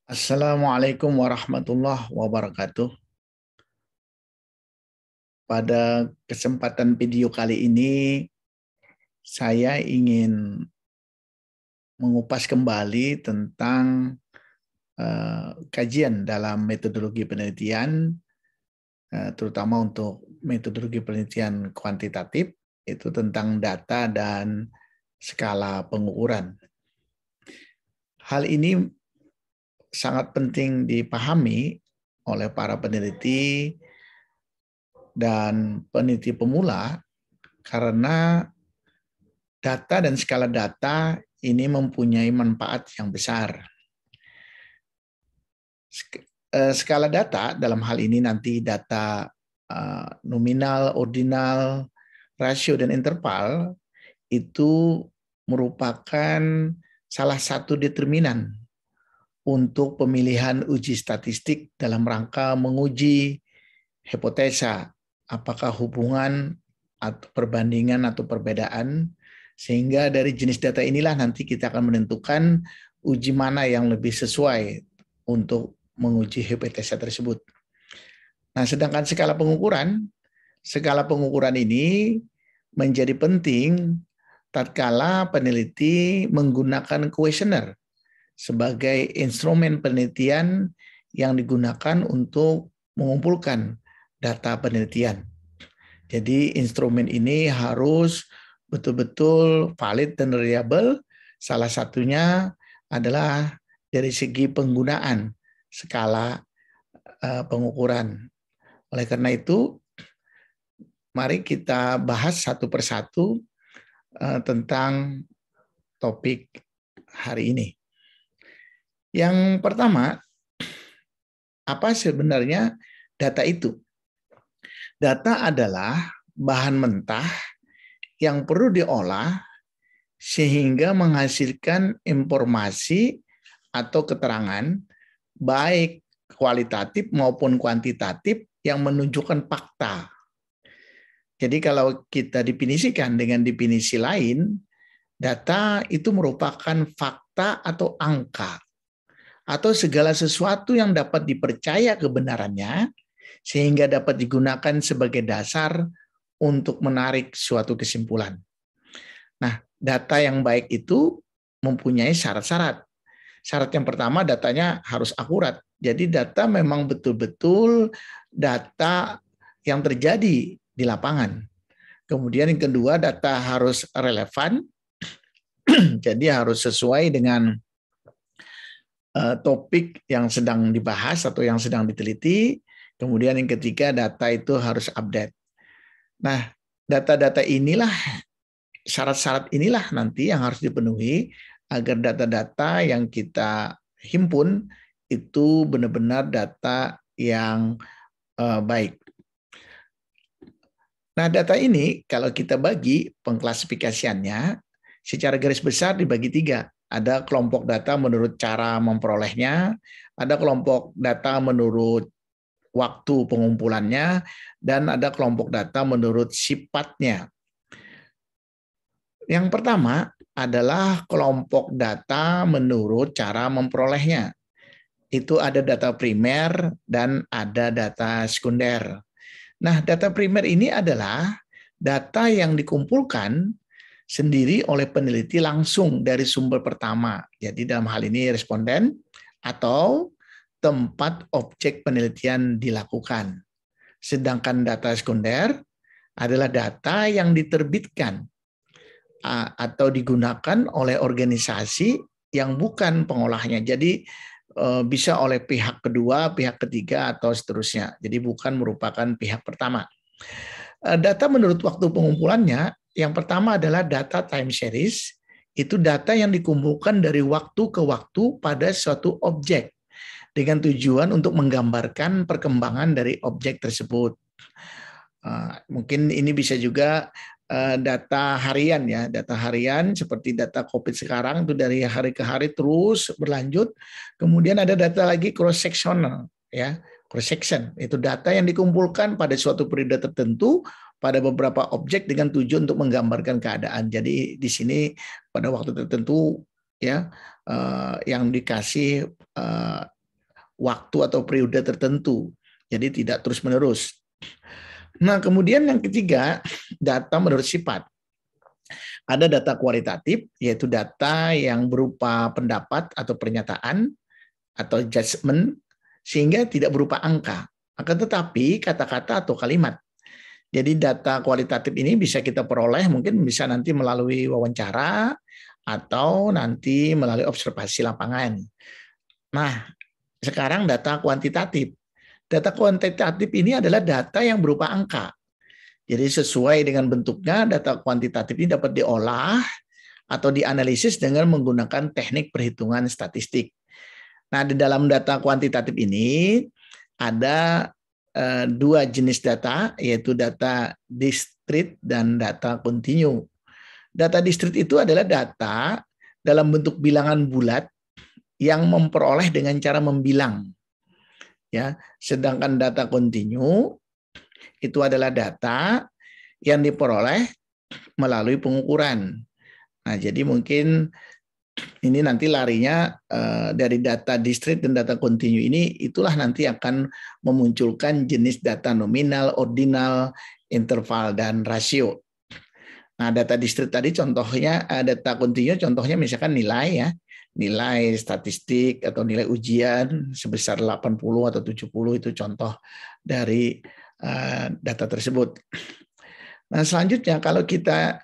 Assalamualaikum warahmatullahi wabarakatuh. Pada kesempatan video kali ini, saya ingin mengupas kembali tentang kajian dalam metodologi penelitian, terutama untuk metodologi penelitian kuantitatif, itu tentang data dan skala pengukuran. Hal ini sangat penting dipahami oleh para peneliti dan peneliti pemula karena data dan skala data ini mempunyai manfaat yang besar. Skala data dalam hal ini nanti data nominal, ordinal, rasio, dan interval itu merupakan salah satu determinan untuk pemilihan uji statistik dalam rangka menguji hipotesa apakah hubungan atau perbandingan atau perbedaan, sehingga dari jenis data inilah nanti kita akan menentukan uji mana yang lebih sesuai untuk menguji hipotesa tersebut. Nah, sedangkan skala pengukuran ini menjadi penting tatkala peneliti menggunakan kuesioner sebagai instrumen penelitian yang digunakan untuk mengumpulkan data penelitian. Jadi instrumen ini harus betul-betul valid dan reliable. Salah satunya adalah dari segi penggunaan skala pengukuran. Oleh karena itu, mari kita bahas satu persatu tentang topik hari ini. Yang pertama, apa sebenarnya data itu? Data adalah bahan mentah yang perlu diolah sehingga menghasilkan informasi atau keterangan baik kualitatif maupun kuantitatif yang menunjukkan fakta. Jadi kalau kita definisikan dengan definisi lain, data itu merupakan fakta atau angka, atau segala sesuatu yang dapat dipercaya kebenarannya sehingga dapat digunakan sebagai dasar untuk menarik suatu kesimpulan. Nah, data yang baik itu mempunyai syarat-syarat. Syarat yang pertama, datanya harus akurat. Jadi data memang betul-betul data yang terjadi di lapangan. Kemudian yang kedua, data harus relevan. Jadi harus sesuai dengan topik yang sedang dibahas atau yang sedang diteliti. Kemudian yang ketiga, data itu harus update. Nah, data-data inilah, syarat-syarat inilah nanti yang harus dipenuhi agar data-data yang kita himpun itu benar-benar data yang baik. Nah, data ini kalau kita bagi pengklasifikasiannya secara garis besar dibagi tiga. Ada kelompok data menurut cara memperolehnya, ada kelompok data menurut waktu pengumpulannya, dan ada kelompok data menurut sifatnya. Yang pertama adalah kelompok data menurut cara memperolehnya. Itu ada data primer dan ada data sekunder. Nah, data primer ini adalah data yang dikumpulkan sendiri oleh peneliti langsung dari sumber pertama. Jadi dalam hal ini responden atau tempat objek penelitian dilakukan. Sedangkan data sekunder adalah data yang diterbitkan atau digunakan oleh organisasi yang bukan pengolahnya. Jadi bisa oleh pihak kedua, pihak ketiga, atau seterusnya. Jadi bukan merupakan pihak pertama. Data menurut waktu pengumpulannya, yang pertama adalah data time series. Itu data yang dikumpulkan dari waktu ke waktu pada suatu objek dengan tujuan untuk menggambarkan perkembangan dari objek tersebut. Mungkin ini bisa juga data harian ya, data harian seperti data COVID sekarang itu dari hari ke hari terus berlanjut. Kemudian ada data lagi cross sectional ya, cross section itu data yang dikumpulkan pada suatu periode tertentu pada beberapa objek dengan tujuan untuk menggambarkan keadaan. Jadi di sini pada waktu tertentu ya yang dikasih waktu atau periode tertentu. Jadi tidak terus-menerus. Nah, kemudian yang ketiga, data menurut sifat. Ada data kualitatif, yaitu data yang berupa pendapat atau pernyataan atau judgement, sehingga tidak berupa angka. Akan tetapi kata-kata atau kalimat. Jadi data kualitatif ini bisa kita peroleh, mungkin bisa nanti melalui wawancara, atau nanti melalui observasi lapangan. Nah, sekarang data kuantitatif. Data kuantitatif ini adalah data yang berupa angka. Jadi sesuai dengan bentuknya, data kuantitatif ini dapat diolah atau dianalisis dengan menggunakan teknik perhitungan statistik. Nah, di dalam data kuantitatif ini ada dua jenis data, yaitu data discrete dan data kontinu. Data discrete itu adalah data dalam bentuk bilangan bulat yang memperoleh dengan cara membilang. Ya, sedangkan data kontinu itu adalah data yang diperoleh melalui pengukuran. Nah, jadi mungkin ini nanti larinya dari data discrete dan data kontinu ini, itulah nanti akan memunculkan jenis data nominal, ordinal, interval, dan rasio. Nah, data discrete tadi contohnya, data kontinu contohnya misalkan nilai ya, nilai statistik atau nilai ujian sebesar 80 atau 70 itu contoh dari data tersebut. Nah, selanjutnya kalau kita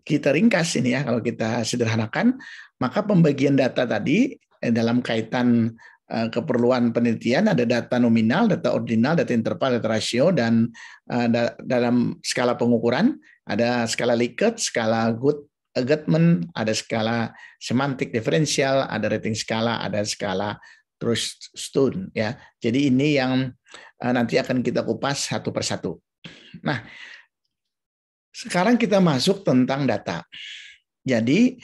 ringkas ini ya, kalau kita sederhanakan, maka pembagian data tadi dalam kaitan keperluan penelitian ada data nominal, data ordinal, data interval, data rasio, dan dalam skala pengukuran ada skala Likert, skala Guttman, ada skala semantik diferensial, ada rating skala, ada skala Trusteau ya. Jadi ini yang nanti akan kita kupas satu persatu. Nah, sekarang kita masuk tentang data. Jadi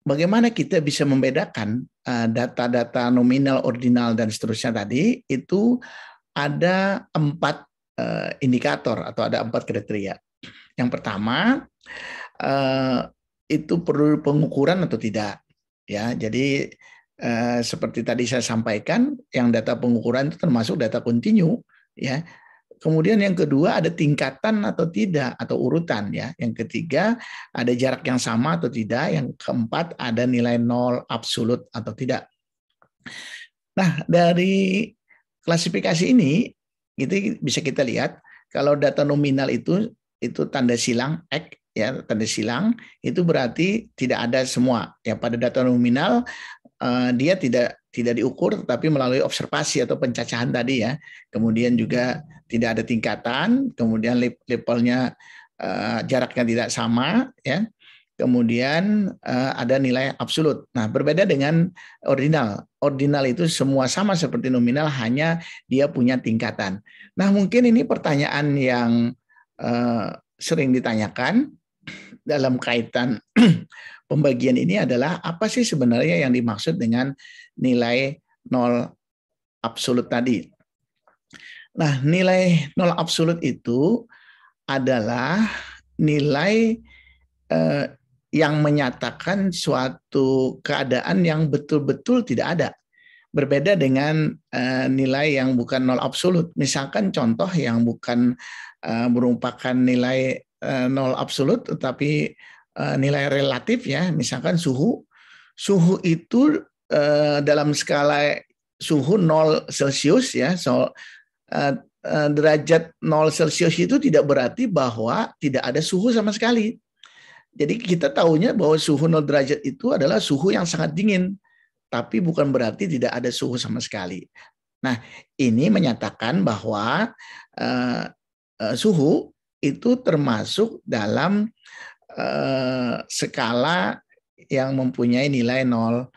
bagaimana kita bisa membedakan data-data nominal, ordinal, dan seterusnya tadi, itu ada 4 indikator atau ada 4 kriteria. Yang pertama, itu perlu pengukuran atau tidak. Ya, jadi seperti tadi saya sampaikan, yang data pengukuran itu termasuk data kontinu, ya. Kemudian yang kedua ada tingkatan atau tidak atau urutan ya. Yang ketiga ada jarak yang sama atau tidak. Yang keempat ada nilai nol absolut atau tidak. Nah, dari klasifikasi ini itu bisa kita lihat kalau data nominal itu tanda silang X ya, tanda silang itu berarti tidak ada semua. Ya, pada data nominal dia tidak diukur tetapi melalui observasi atau pencacahan tadi ya. Kemudian juga tidak ada tingkatan, kemudian levelnya jaraknya tidak sama ya. Kemudian ada nilai absolut. Nah, berbeda dengan ordinal. Ordinal itu semua sama seperti nominal, hanya dia punya tingkatan. Nah, mungkin ini pertanyaan yang sering ditanyakan dalam kaitan pembagian ini adalah apa sih sebenarnya yang dimaksud dengan nilai nol absolut tadi. Nah, nilai nol absolut itu adalah nilai yang menyatakan suatu keadaan yang betul-betul tidak ada. Berbeda dengan nilai yang bukan nol absolut. Misalkan contoh yang bukan merupakan nilai nol absolut, tetapi nilai relatif ya, misalkan suhu itu dalam skala suhu 0 Celcius ya, derajat 0 Celcius itu tidak berarti bahwa tidak ada suhu sama sekali. Jadi kita tahunya bahwa suhu 0 derajat itu adalah suhu yang sangat dingin, tapi bukan berarti tidak ada suhu sama sekali. Nah, ini menyatakan bahwa suhu itu termasuk dalam skala yang mempunyai nilai nol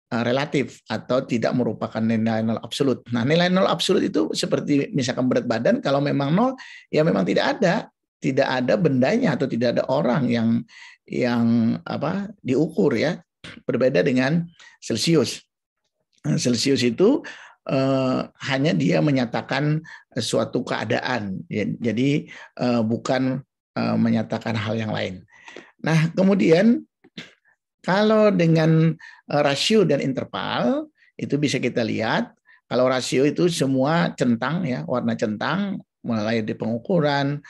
relatif atau tidak merupakan nilai nol absolut. Nah, nilai nol absolut itu seperti misalkan berat badan, kalau memang nol ya memang tidak ada bendanya atau tidak ada orang yang diukur ya. Berbeda dengan Celsius. Celsius itu hanya dia menyatakan suatu keadaan, ya, jadi bukan menyatakan hal yang lain. Nah, kemudian Kalau dengan rasio dan interval itu bisa kita lihat. Kalau rasio itu semua centang ya, warna centang mulai di pengukuran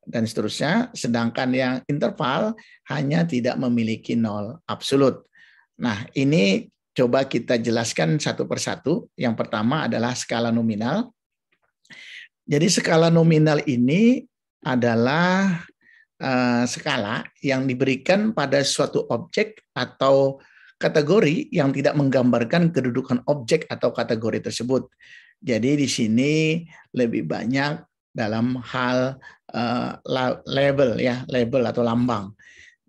dan seterusnya, sedangkan yang interval hanya tidak memiliki nol absolut. Nah, ini coba kita jelaskan satu persatu. Yang pertama adalah skala nominal. Jadi skala nominal ini adalah skala yang diberikan pada suatu objek atau kategori yang tidak menggambarkan kedudukan objek atau kategori tersebut. Jadi di sini lebih banyak dalam hal label ya, label atau lambang.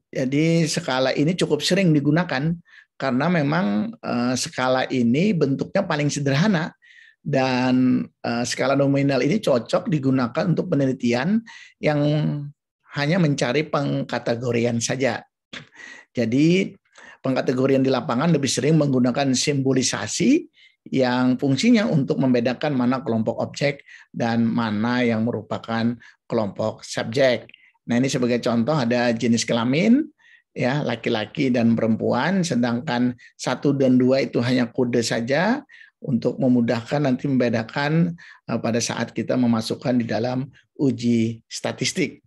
Jadi skala ini cukup sering digunakan karena memang skala ini bentuknya paling sederhana dan skala nominal ini cocok digunakan untuk penelitian yang hanya mencari pengkategorian saja. Jadi pengkategorian di lapangan lebih sering menggunakan simbolisasi yang fungsinya untuk membedakan mana kelompok objek dan mana yang merupakan kelompok subjek. Nah, ini sebagai contoh ada jenis kelamin ya, laki-laki dan perempuan, sedangkan 1 dan 2 itu hanya kode saja untuk memudahkan nanti membedakan pada saat kita memasukkan di dalam uji statistik.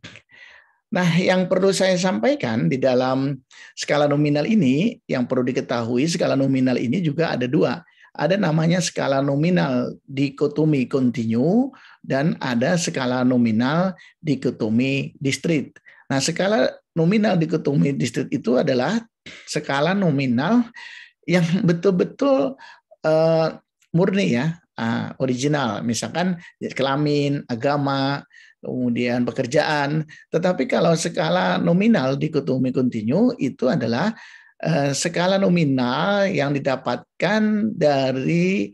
Nah, yang perlu saya sampaikan di dalam skala nominal ini, yang perlu diketahui skala nominal ini juga ada dua. Ada namanya skala nominal dikotomi kontinu dan ada skala nominal dikotomi distrit. Nah, skala nominal dikotomi distrit itu adalah skala nominal yang betul-betul murni ya, original. Misalkan kelamin, agama, kemudian pekerjaan. Tetapi kalau skala nominal dikotomi kontinu itu adalah skala nominal yang didapatkan dari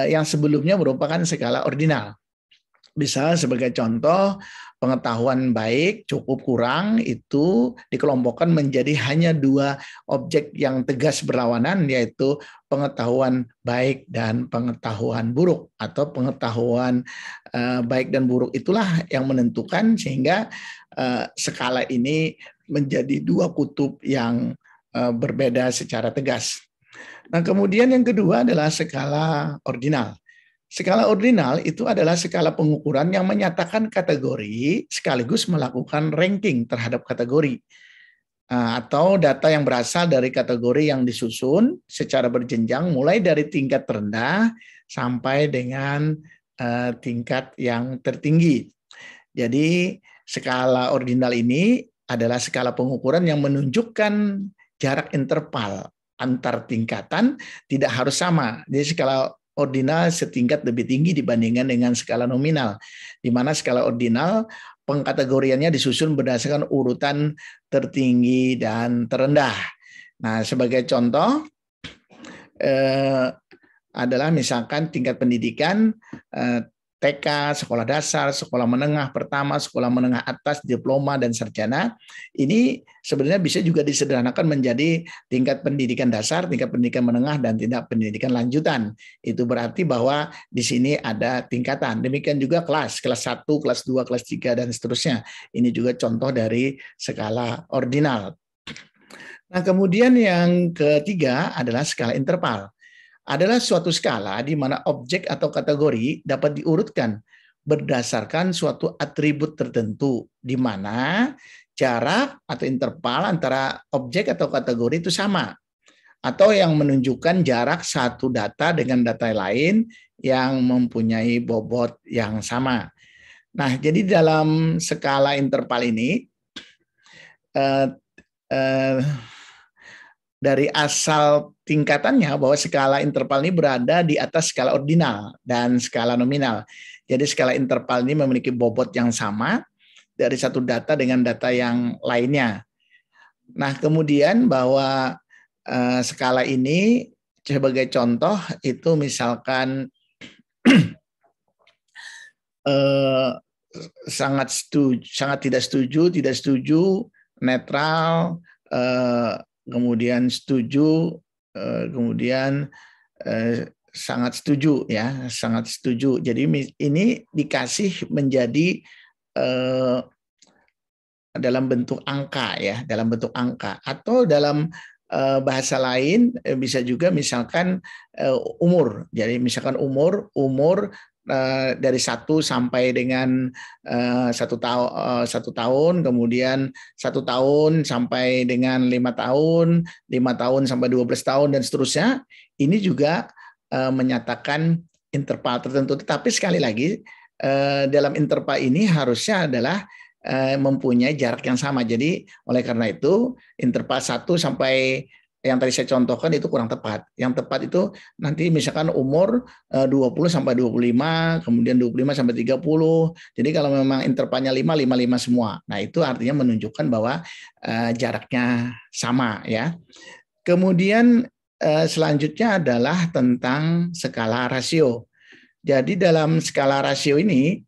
yang sebelumnya merupakan skala ordinal. Bisa sebagai contoh, pengetahuan baik cukup kurang itu dikelompokkan menjadi hanya 2 objek yang tegas berlawanan, yaitu pengetahuan baik dan pengetahuan buruk, atau pengetahuan baik dan buruk itulah yang menentukan sehingga skala ini menjadi 2 kutub yang berbeda secara tegas. Nah, kemudian yang kedua adalah skala ordinal. Skala ordinal itu adalah skala pengukuran yang menyatakan kategori sekaligus melakukan ranking terhadap kategori atau data yang berasal dari kategori yang disusun secara berjenjang mulai dari tingkat terendah sampai dengan tingkat yang tertinggi. Jadi skala ordinal ini adalah skala pengukuran yang menunjukkan jarak interval antar tingkatan tidak harus sama. Jadi skala ordinal setingkat lebih tinggi dibandingkan dengan skala nominal, di mana skala ordinal pengkategoriannya disusun berdasarkan urutan tertinggi dan terendah. Nah, sebagai contoh adalah misalkan tingkat pendidikan TK, sekolah dasar, sekolah menengah pertama, sekolah menengah atas, diploma, dan sarjana. Ini sebenarnya bisa juga disederhanakan menjadi tingkat pendidikan dasar, tingkat pendidikan menengah, dan tingkat pendidikan lanjutan. Itu berarti bahwa di sini ada tingkatan. Demikian juga kelas 1, kelas 2, kelas 3, dan seterusnya. Ini juga contoh dari skala ordinal. Nah, kemudian yang ketiga adalah skala interval. Adalah suatu skala di mana objek atau kategori dapat diurutkan berdasarkan suatu atribut tertentu, di mana jarak atau interval antara objek atau kategori itu sama, atau yang menunjukkan jarak satu data dengan data lain yang mempunyai bobot yang sama. Nah, jadi dalam skala interval ini, dari asal tingkatannya bahwa skala interval ini berada di atas skala ordinal dan skala nominal. Jadi skala interval ini memiliki bobot yang sama dari satu data dengan data yang lainnya. Nah, kemudian bahwa skala ini sebagai contoh itu misalkan sangat tidak setuju, netral, kemudian setuju, kemudian sangat setuju ya, sangat setuju. Jadi ini dikasih menjadi dalam bentuk angka ya, dalam bentuk angka atau dalam bahasa lain bisa juga misalkan umur. Jadi misalkan umur dari 1 sampai dengan 1 tahun, 1 tahun, kemudian 1 tahun sampai dengan 5 tahun, 5 tahun sampai 12 tahun dan seterusnya. Ini juga menyatakan interval tertentu. Tetapi sekali lagi dalam interval ini harusnya adalah mempunyai jarak yang sama. Jadi oleh karena itu interval 1 sampai yang tadi saya contohkan itu kurang tepat. Yang tepat itu nanti misalkan umur 20 sampai 25, kemudian 25 sampai 30. Jadi kalau memang intervalnya 5, 5 semua. Nah, itu artinya menunjukkan bahwa jaraknya sama ya. Kemudian selanjutnya adalah tentang skala rasio. Jadi dalam skala rasio ini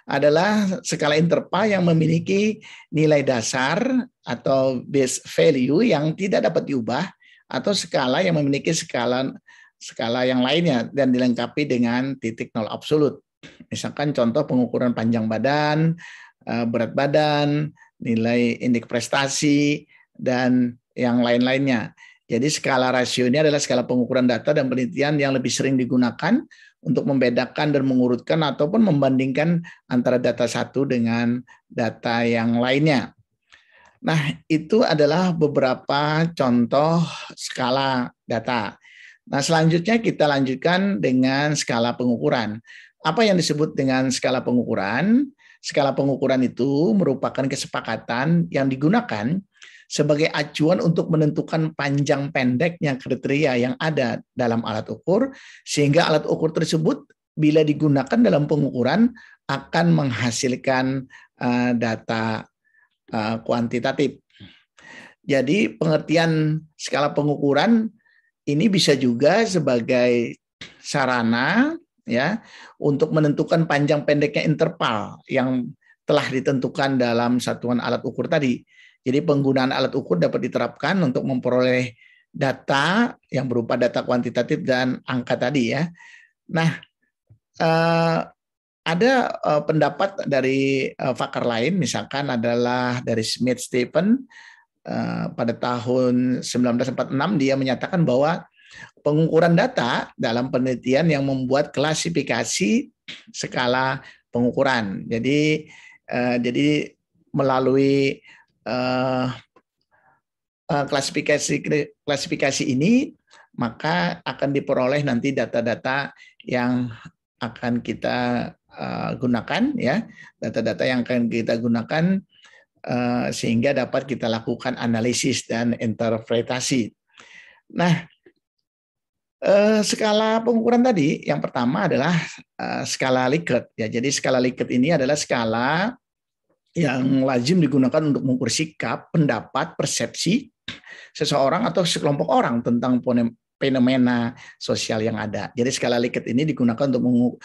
adalah skala interval yang memiliki nilai dasar atau base value yang tidak dapat diubah, atau skala yang memiliki skala yang lainnya dan dilengkapi dengan titik nol absolut. Misalkan contoh pengukuran panjang badan, berat badan, nilai indeks prestasi, dan yang lain-lainnya. Jadi skala rasio ini adalah skala pengukuran data dan penelitian yang lebih sering digunakan untuk membedakan dan mengurutkan ataupun membandingkan antara data satu dengan data yang lainnya. Nah, itu adalah beberapa contoh skala data. Nah, selanjutnya kita lanjutkan dengan skala pengukuran. Apa yang disebut dengan skala pengukuran? Skala pengukuran itu merupakan kesepakatan yang digunakan sebagai acuan untuk menentukan panjang pendeknya kriteria yang ada dalam alat ukur, sehingga alat ukur tersebut bila digunakan dalam pengukuran akan menghasilkan data kuantitatif. Jadi pengertian skala pengukuran ini bisa juga sebagai sarana ya untuk menentukan panjang pendeknya interval yang telah ditentukan dalam satuan alat ukur tadi. Jadi penggunaan alat ukur dapat diterapkan untuk memperoleh data yang berupa data kuantitatif dan angka tadi ya. Nah, ada pendapat dari pakar lain, misalkan adalah dari Smith Stephen pada tahun 1946, dia menyatakan bahwa pengukuran data dalam penelitian yang membuat klasifikasi skala pengukuran. Jadi melalui klasifikasi ini maka akan diperoleh nanti data-data yang akan kita gunakan ya, data-data yang akan kita gunakan sehingga dapat kita lakukan analisis dan interpretasi. Nah, skala pengukuran tadi yang pertama adalah skala Likert ya. Jadi skala Likert ini adalah skala yang lazim digunakan untuk mengukur sikap, pendapat, persepsi seseorang atau sekelompok orang tentang fenomena sosial yang ada. Jadi skala Likert ini digunakan untuk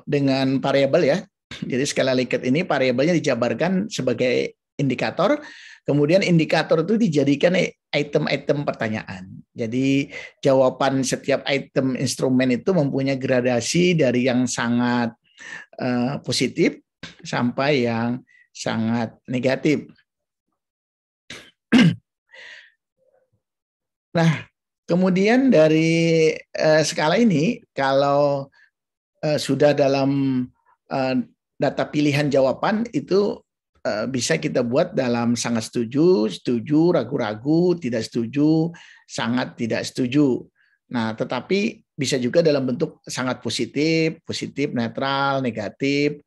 dengan variabel ya. Jadi skala Likert ini variabelnya dijabarkan sebagai indikator, kemudian indikator itu dijadikan item-item pertanyaan. Jadi jawaban setiap item instrumen itu mempunyai gradasi dari yang sangat positif sampai yang sangat negatif. Nah, kemudian dari skala ini, kalau sudah dalam data pilihan jawaban itu bisa kita buat dalam sangat setuju, setuju, ragu-ragu, tidak setuju, sangat tidak setuju. Nah, tetapi bisa juga dalam bentuk sangat positif, positif, netral, negatif,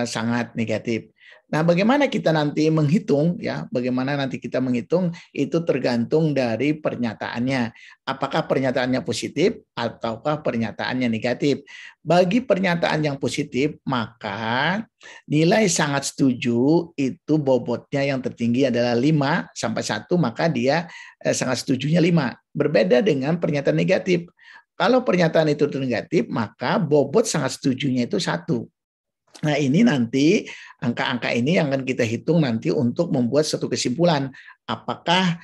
sangat negatif. Nah, bagaimana kita nanti menghitung ya? Bagaimana nanti kita menghitung itu tergantung dari pernyataannya. Apakah pernyataannya positif ataukah pernyataannya negatif? Bagi pernyataan yang positif, maka nilai sangat setuju itu bobotnya yang tertinggi adalah 5 sampai 1, maka dia sangat setujunya 5. Berbeda dengan pernyataan negatif. Kalau pernyataan itu negatif, maka bobot sangat setujunya itu 1. Nah, ini nanti angka-angka ini yang akan kita hitung nanti untuk membuat satu kesimpulan apakah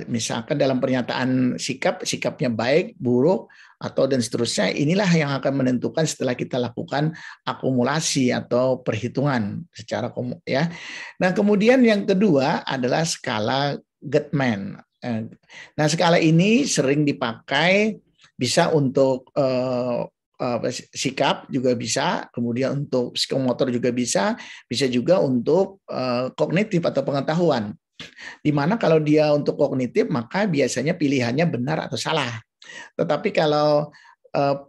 misalkan dalam pernyataan sikapnya baik, buruk, atau dan seterusnya, inilah yang akan menentukan setelah kita lakukan akumulasi atau perhitungan secara ya. Nah, kemudian yang kedua adalah skala Goodman. Nah, skala ini sering dipakai bisa untuk sikap juga bisa, kemudian untuk psikomotor juga bisa juga untuk kognitif atau pengetahuan. Di mana kalau dia untuk kognitif maka biasanya pilihannya benar atau salah. Tetapi kalau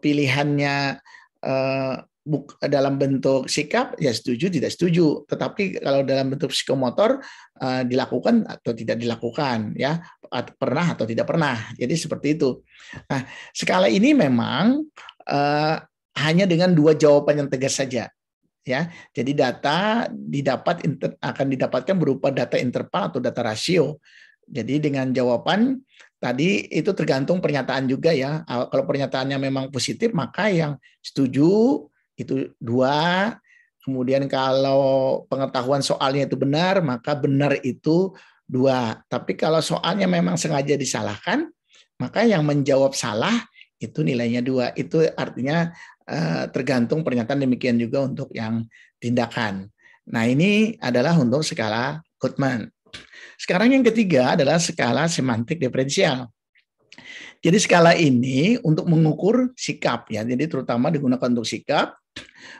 pilihannya dalam bentuk sikap ya setuju tidak setuju. Tetapi kalau dalam bentuk psikomotor dilakukan atau tidak dilakukan, ya pernah atau tidak pernah. Jadi seperti itu. Nah, skala ini memang hanya dengan 2 jawaban yang tegas saja. Ya, jadi data akan didapatkan berupa data interval atau data rasio. Jadi dengan jawaban tadi itu tergantung pernyataan juga ya. Kalau pernyataannya memang positif maka yang setuju itu 2. Kemudian kalau pengetahuan soalnya itu benar maka benar itu 2. Tapi kalau soalnya memang sengaja disalahkan maka yang menjawab salah itu nilainya 2. Itu artinya tergantung pernyataan, demikian juga untuk yang tindakan. Nah, ini adalah untuk skala Goodman. Sekarang yang ketiga adalah skala semantik diferensial. Jadi skala ini untuk mengukur sikap ya. Jadi terutama digunakan untuk sikap.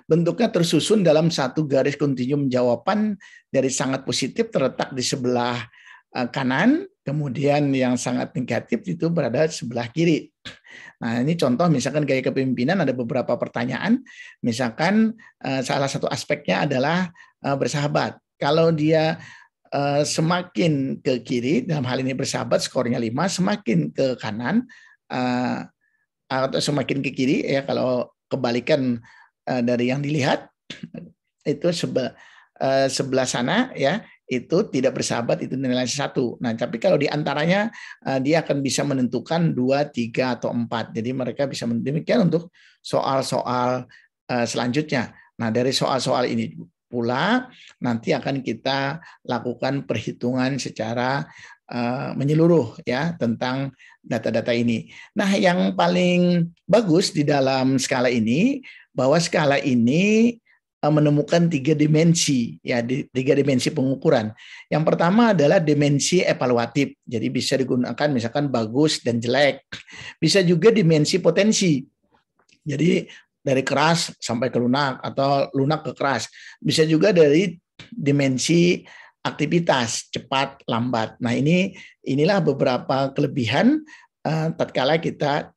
Bentuknya tersusun dalam satu garis kontinum jawaban dari sangat positif terletak di sebelah kanan, kemudian yang sangat negatif itu berada di sebelah kiri. Nah, ini contoh misalkan gaya kepemimpinan ada beberapa pertanyaan. Misalkan salah satu aspeknya adalah bersahabat. Kalau dia semakin ke kiri, dalam hal ini bersahabat skornya 5, semakin ke kanan atau semakin ke kiri ya kalau kebalikan dari yang dilihat itu sebelah sana ya itu tidak bersahabat, itu nilai 1. Nah, tapi kalau di antaranya dia akan bisa menentukan 2, 3 atau 4. Jadi mereka bisa demikian untuk soal-soal selanjutnya. Nah, dari soal-soal ini pula nanti akan kita lakukan perhitungan secara menyeluruh ya tentang data-data ini. Nah, yang paling bagus di dalam skala ini bahwa skala ini menemukan 3 dimensi ya, 3 dimensi pengukuran. Yang pertama adalah dimensi evaluatif. Jadi bisa digunakan misalkan bagus dan jelek. Bisa juga dimensi potensi. Jadi dari keras sampai ke lunak atau lunak ke keras. Bisa juga dari dimensi aktivitas cepat lambat. Nah, inilah beberapa kelebihan tatkala kita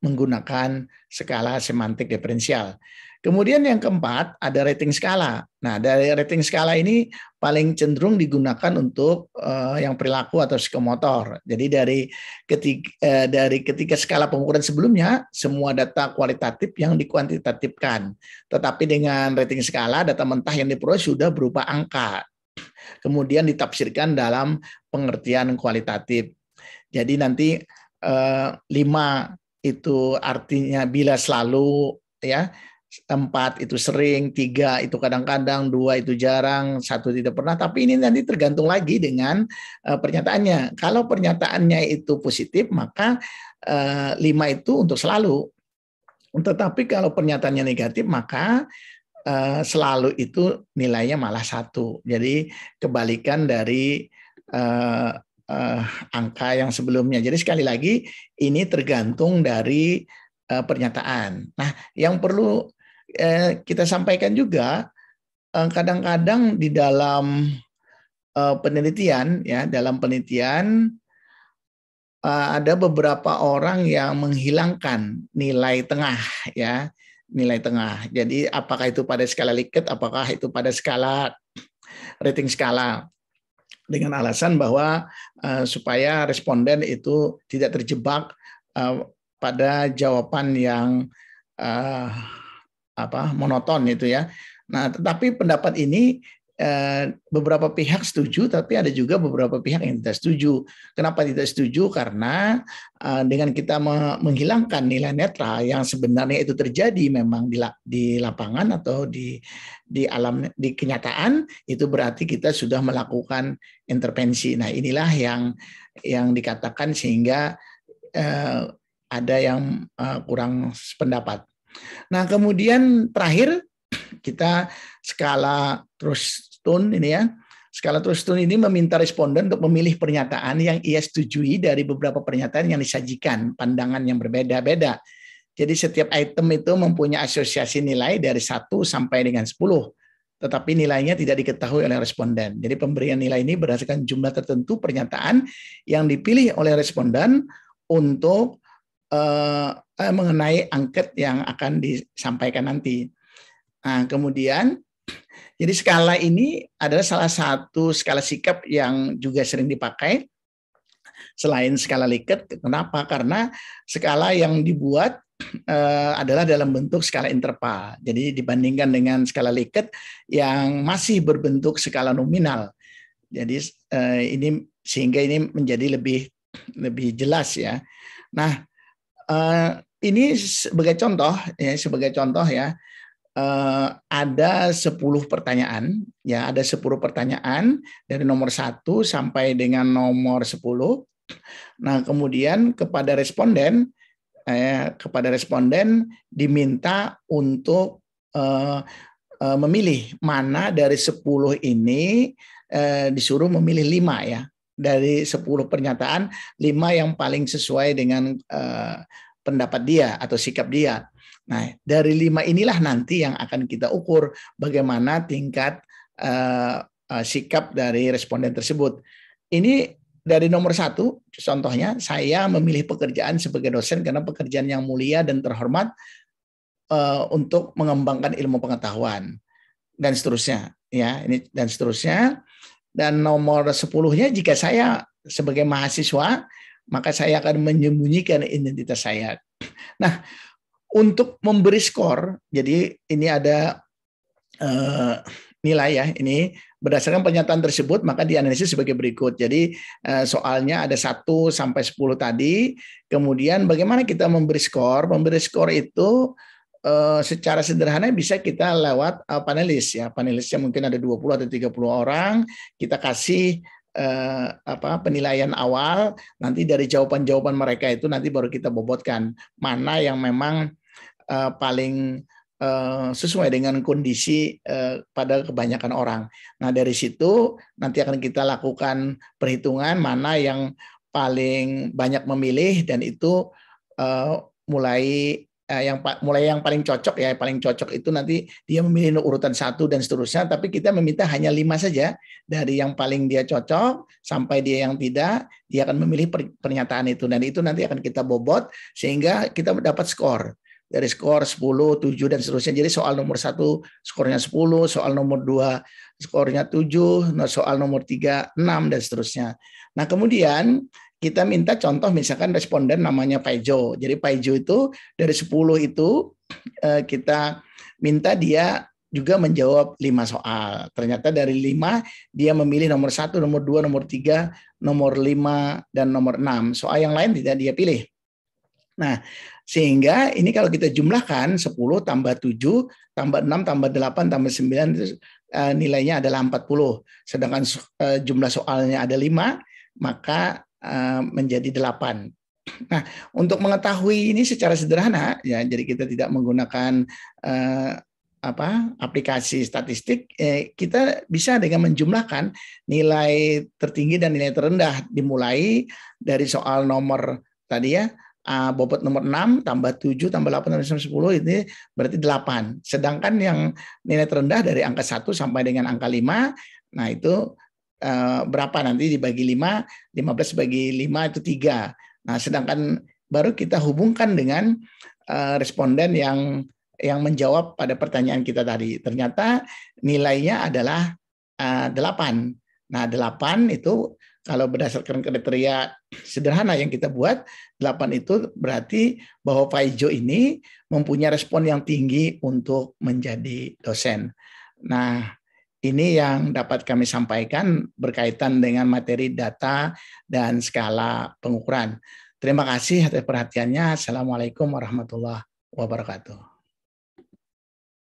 menggunakan skala semantik diferensial. Kemudian yang keempat ada rating skala. Nah, dari rating skala ini paling cenderung digunakan untuk yang perilaku atau psikomotor. Jadi dari ketiga skala pengukuran sebelumnya semua data kualitatif yang dikuantitatifkan. Tetapi dengan rating skala data mentah yang diperoleh sudah berupa angka. Kemudian ditafsirkan dalam pengertian kualitatif. Jadi nanti 5 itu artinya bila selalu ya, 4 itu sering, 3 itu kadang-kadang, 2 itu jarang, 1 tidak pernah. Tapi ini nanti tergantung lagi dengan pernyataannya. Kalau pernyataannya itu positif, maka 5 itu untuk selalu. Tetapi kalau pernyataannya negatif, maka selalu itu nilainya malah 1. Jadi kebalikan dari angka yang sebelumnya. Jadi sekali lagi ini tergantung dari pernyataan. Nah, yang perlu kita sampaikan juga kadang-kadang di dalam penelitian ya, dalam penelitian ada beberapa orang yang menghilangkan nilai tengah ya, nilai tengah. Jadi apakah itu pada skala Likert, apakah itu pada skala rating skala, dengan alasan bahwa supaya responden itu tidak terjebak pada jawaban yang monoton itu ya. Nah, tetapi pendapat ini beberapa pihak setuju, tapi ada juga beberapa pihak yang tidak setuju. Kenapa tidak setuju? Karena dengan kita menghilangkan nilai netral yang sebenarnya itu terjadi memang di lapangan atau di kenyataan, itu berarti kita sudah melakukan intervensi. Nah, inilah yang dikatakan sehingga ada yang kurang sependapat. Nah, kemudian terakhir kita skala Trustone ini ya. Skala Trustone ini meminta responden untuk memilih pernyataan yang ia setujui dari beberapa pernyataan yang disajikan, pandangan yang berbeda-beda. Jadi setiap item itu mempunyai asosiasi nilai dari 1 sampai dengan 10, tetapi nilainya tidak diketahui oleh responden. Jadi pemberian nilai ini berdasarkan jumlah tertentu pernyataan yang dipilih oleh responden untuk mengenai angket yang akan disampaikan nanti. Nah, kemudian, jadi skala ini adalah salah satu skala sikap yang juga sering dipakai selain skala Likert. Kenapa? Karena skala yang dibuat adalah dalam bentuk skala interval. Jadi dibandingkan dengan skala Likert yang masih berbentuk skala nominal. Jadi ini sehingga ini menjadi lebih jelas ya. Nah, ini sebagai contoh ya. Ada 10 pertanyaan, ya ada 10 pertanyaan dari nomor 1 sampai dengan nomor 10. Nah, kemudian kepada responden diminta untuk memilih mana dari 10 ini, disuruh memilih 5 ya. Dari 10 pernyataan, 5 yang paling sesuai dengan pendapat dia atau sikap dia. Nah, dari 5 inilah nanti yang akan kita ukur bagaimana tingkat sikap dari responden tersebut. Ini dari nomor 1, contohnya saya memilih pekerjaan sebagai dosen karena pekerjaan yang mulia dan terhormat untuk mengembangkan ilmu pengetahuan dan seterusnya. Ya, ini dan seterusnya. Dan nomor 10-nya, jika saya sebagai mahasiswa, maka saya akan menyembunyikan identitas saya. Nah, untuk memberi skor, jadi ini ada nilai ya, ini berdasarkan pernyataan tersebut maka dianalisis sebagai berikut. Jadi soalnya ada 1 sampai 10 tadi, kemudian bagaimana kita memberi skor? Memberi skor itu secara sederhana bisa kita lewat panelis ya. Panelisnya mungkin ada 20 atau 30 orang, kita kasih penilaian awal, nanti dari jawaban-jawaban mereka itu nanti baru kita bobotkan mana yang memang paling sesuai dengan kondisi pada kebanyakan orang. Nah, dari situ nanti akan kita lakukan perhitungan mana yang paling banyak memilih, dan itu mulai yang paling cocok ya, paling cocok itu nanti dia memilih urutan 1 dan seterusnya, tapi kita meminta hanya 5 saja dari yang paling dia cocok sampai dia yang tidak, dia akan memilih pernyataan itu, dan itu nanti akan kita bobot sehingga kita dapat skor. Dari skor 10, 7 dan seterusnya. Jadi soal nomor 1 skornya 10, soal nomor 2 skornya 7, soal nomor 3 6 dan seterusnya. Nah, kemudian kita minta contoh misalkan responden namanya Paijo. Jadi Paijo itu dari 10 itu kita minta dia juga menjawab 5 soal. Ternyata dari 5 dia memilih nomor 1, nomor 2, nomor 3, nomor 5 dan nomor 6. Soal yang lain tidak dia pilih. Nah, sehingga ini kalau kita jumlahkan 10 tambah 7 tambah 6 tambah 8 tambah 9 itu nilainya adalah 40. Sedangkan jumlah soalnya ada 5, maka menjadi 8. Nah, untuk mengetahui ini secara sederhana ya, jadi kita tidak menggunakan aplikasi statistik, kita bisa dengan menjumlahkan nilai tertinggi dan nilai terendah, dimulai dari soal nomor tadi ya, bobot nomor 6 tambah 7 tambah 8 tambah 10 ini berarti 8. Sedangkan yang nilai terendah dari angka 1 sampai dengan angka 5, nah itu berapa nanti dibagi 5, 15 bagi 5 itu 3. Nah, sedangkan baru kita hubungkan dengan responden yang menjawab pada pertanyaan kita tadi. Ternyata nilainya adalah 8. Nah, 8 itu kalau berdasarkan kriteria sederhana yang kita buat, 8 itu berarti bahwa Paijo ini mempunyai respon yang tinggi untuk menjadi dosen. Nah, Ini yang dapat kami sampaikan berkaitan dengan materi data dan skala pengukuran. Terima kasih atas perhatiannya. Assalamualaikum warahmatullahi wabarakatuh.